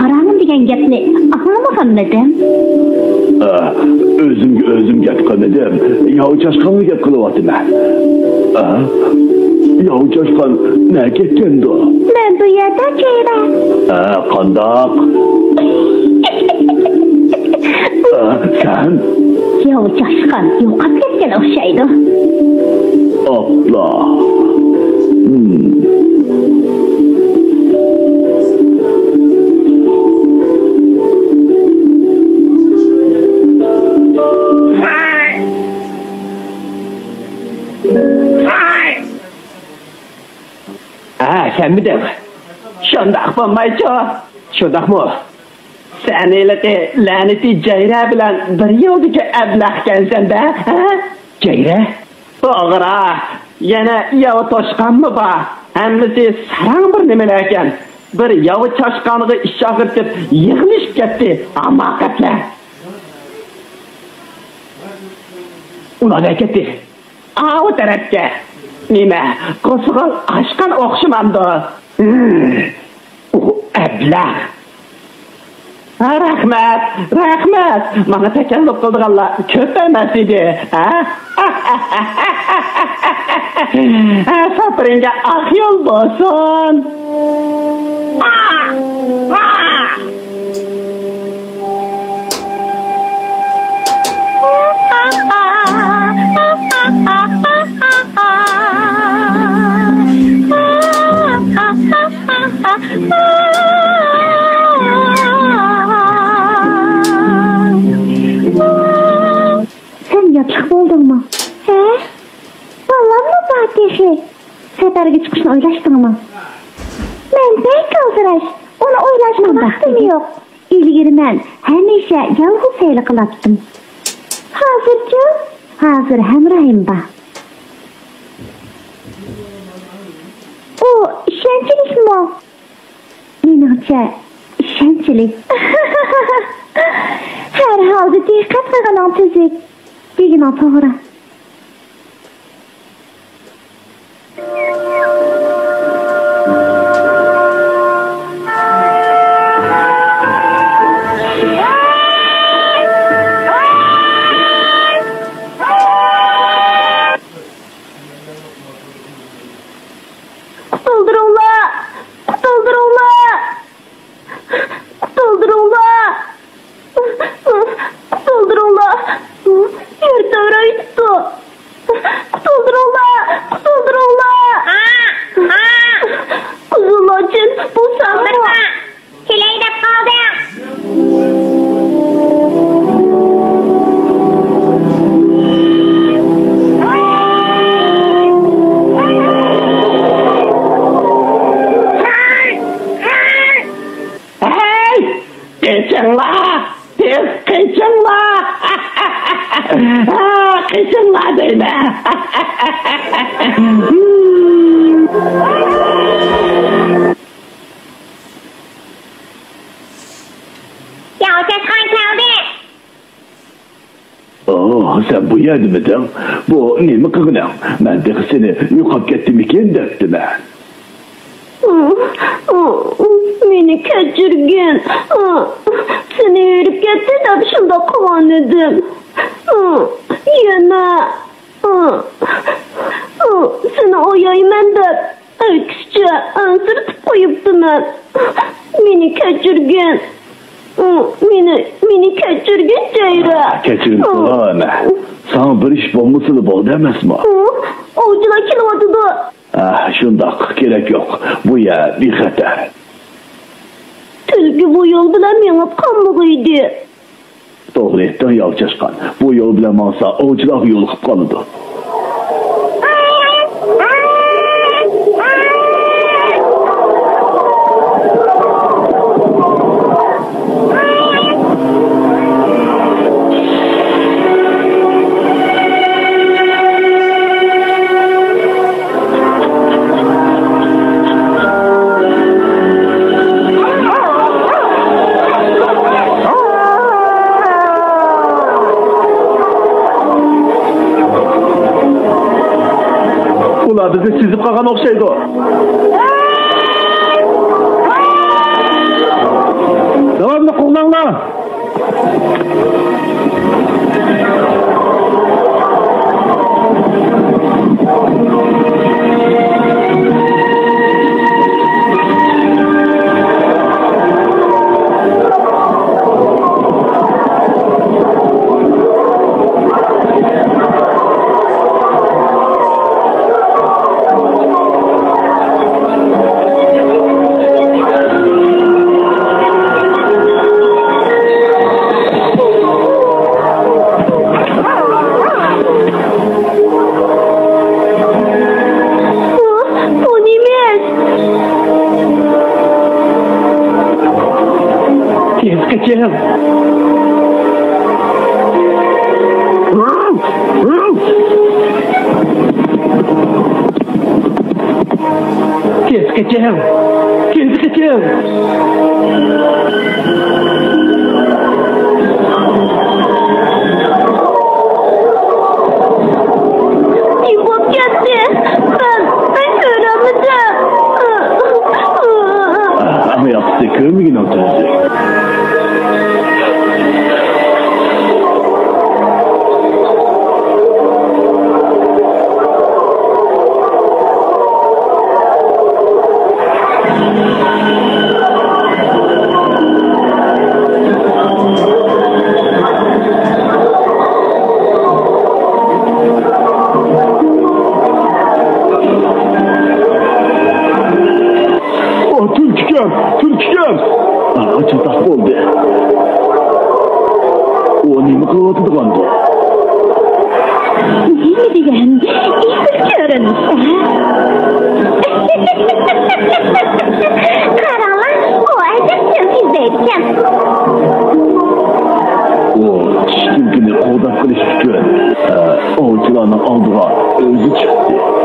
haramın degan gapni anglamaganmidim. Özüm gap qilmadim. Yov chashqonni gap qilyapman. Yov chashqon nega ketgandi? Men bu yerda Jayra. Qandoq? Sen? Yov chashqon yo'qolib ketgan o'xshaydi. Allah. Sen mi de? Şundak bo'lmaychi? Shundaqmi? Sen elati laneti Jayra bilan bir yo'lga ablahkansan-da, ha? Jayra? To'g'ri. Yana yov toshqanmi bor? Hammasi sarang bir nimalar ekan. Bir yov toshqaniga ish og'irtib yig'ilishib ketdi. Hamoqatlar. Ular ketdi. O tarafga. Nima? Qo'sg'on ashqan o'xshamamdi. Ablah. Rahmat. Mana takalluf qildiganlar ko'p emas edi, ha? Safaringga oq yo'l bo'lsin. Sen yatlik bo'ldingmi? He? Vallahi Fatihi. Seferga chiqishni o'ylashdingmi? Men pek hozirash. Uni o'ylashga vaqtim yo'q. Ilgari men hamisha yolg'iz sayl qilardim. Hozirchi? Hozir hamrohim bor. O ishonchlikmi? Menimcha ishonchlik. Her halde diqqat qilganing tuzuk. Degan to'g'ri. Sen bu yerdimidin? Bu nemi kıgınan? Ben de seni yuqab ketdimikin depdim ben. Meni kechirgin. Seni yürüp ketdi deb shunda qilgan edim. Yana seni oyayman deb aytishcha ansirtib qo'yibdiman. Meni kechirgin. Meni kechirgin Jayra. Kechirib qo'yaman. Sana bir ish bo'lmasini bo'ldi emasmi? Ovchilar kelyapti. Shundoq kerak yo'q. Bu yer bexatar. Tulki bu yo'l bilan mengib qolmag'iydi. To'g'ri aytding, yolchashqan. Bu yo'l bilan maqsa ovchilar yo'liqib qoladi. Bizi sizib qolgan o'xshaydi. Tez kaçın. Tez kaçın. Tez kaçın. İbop gitti. Ben göremedim. Ama yaptı görmüyor musun oturucu? Türkçem. Açıltak oldu. O nemi kıvatıdı kandı? Ne diyeyim? İstikörün. Karanlar, o ayda Türkçe'deyken. O çirkini koldak kılıç tutuyor. O uçulanın aldığa özü çıktı.